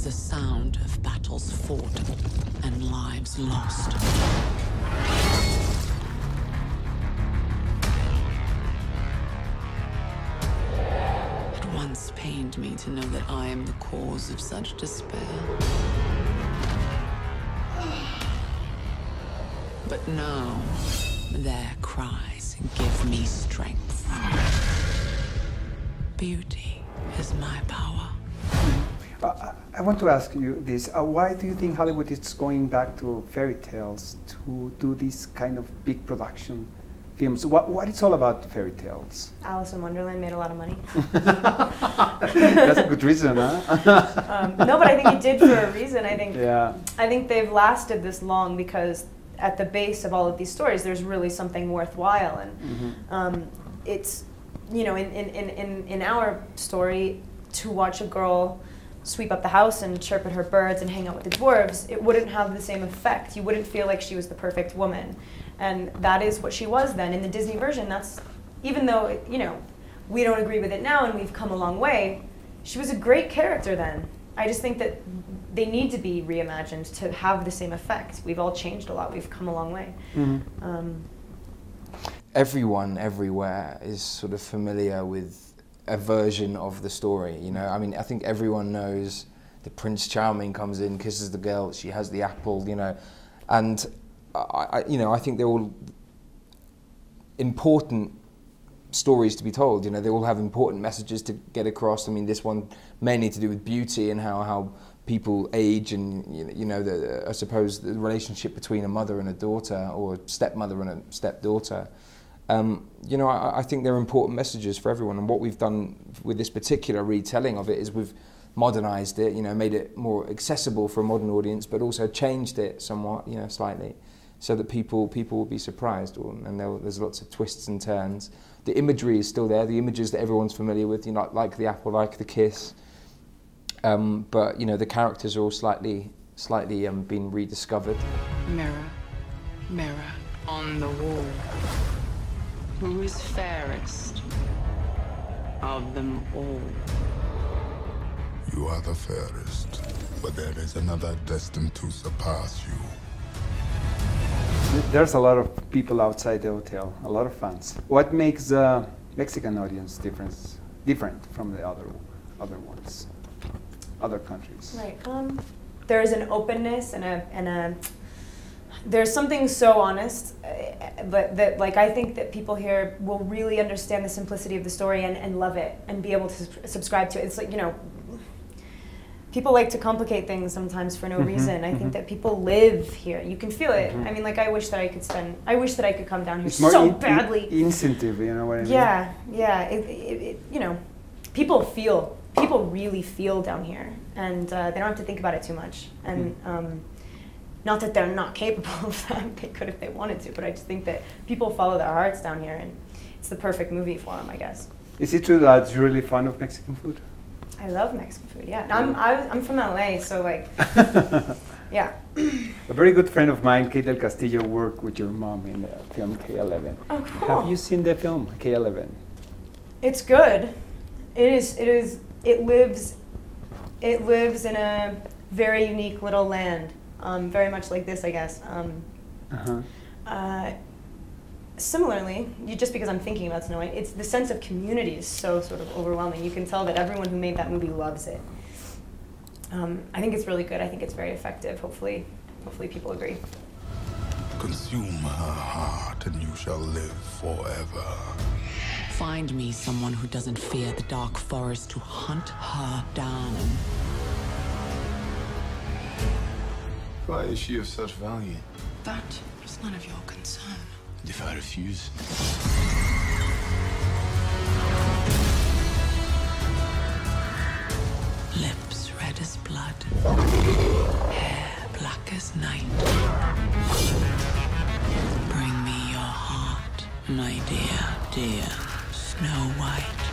the sound of battles fought and lives lost. It once pained me to know that I am the cause of such despair. But now, their cries give me strength. Beauty is my power. I want to ask you this. Why do you think Hollywood is going back to fairy tales to do these kind of big production films? What it's all about fairy tales? Alice in Wonderland made a lot of money. That's a good reason, huh? No, but I think it did for a reason. Yeah. I think they've lasted this long because at the base of all of these stories, there's really something worthwhile, and it's, you know, in our story, to watch a girl sweep up the house and chirp at her birds and hang out with the dwarves, it wouldn't have the same effect. You wouldn't feel like she was the perfect woman, and that is what she was then. In the Disney version, that's, even though, you know, we don't agree with it now and we've come a long way, she was a great character then. I just think that they need to be reimagined to have the same effect. We've all changed a lot. We've come a long way. Everyone everywhere is sort of familiar with a version of the story, you know. I mean, I think everyone knows that Prince Charming comes in, kisses the girl, she has the apple, you know. And I think they're all important stories to be told. You know, they all have important messages to get across. I mean, this one mainly to do with beauty and how people age, and you know, I suppose the relationship between a mother and a daughter, or a stepmother and a stepdaughter. You know, I think they're important messages for everyone. And what we've done with this particular retelling of it is we've modernized it, you know, made it more accessible for a modern audience, but also changed it somewhat, you know, slightly, so that people will be surprised, and there's lots of twists and turns. The imagery is still there, the images that everyone's familiar with, you know, like the apple, like the kiss. But you know, the characters are all slightly been rediscovered. Mirror, mirror on the wall, who is fairest of them all? You are the fairest, but there is another destined to surpass you. There's a lot of people outside the hotel, a lot of fans. What makes the Mexican audience different from the other ones, other countries? Right. There's an openness and there's something so honest, but that, like, I think that people here will really understand the simplicity of the story and love it and be able to subscribe to it. It's like, you know, people like to complicate things sometimes for no reason. I think that people live here. You can feel it. I mean, like, I wish that I could come down here so badly. Incentive, you know what I mean? Yeah, yeah. You know, people really feel down here, and they don't have to think about it too much. And not that they're not capable of that. They could if they wanted to, but I just think that people follow their hearts down here, and it's the perfect movie for them, I guess. Is it true that you're really fond of Mexican food? I love Mexican food, yeah. I'm from LA, so, like, yeah. A very good friend of mine, Kate Del Castillo, worked with your mom in the film K11. Oh, cool. Have you seen the film K11? It's good. It lives in a very unique little land, very much like this, I guess. Similarly, just because I'm thinking about Snow White, it's the sense of community is so sort of overwhelming. You can tell that everyone who made that movie loves it. I think it's really good. I think it's very effective. Hopefully people agree. Consume her heart and you shall live forever. Find me someone who doesn't fear the dark forest to hunt her down. Why is she of such value? That is none of your concern. If I refuse? Lips red as blood, hair black as night. Bring me your heart, my dear, dear Snow White.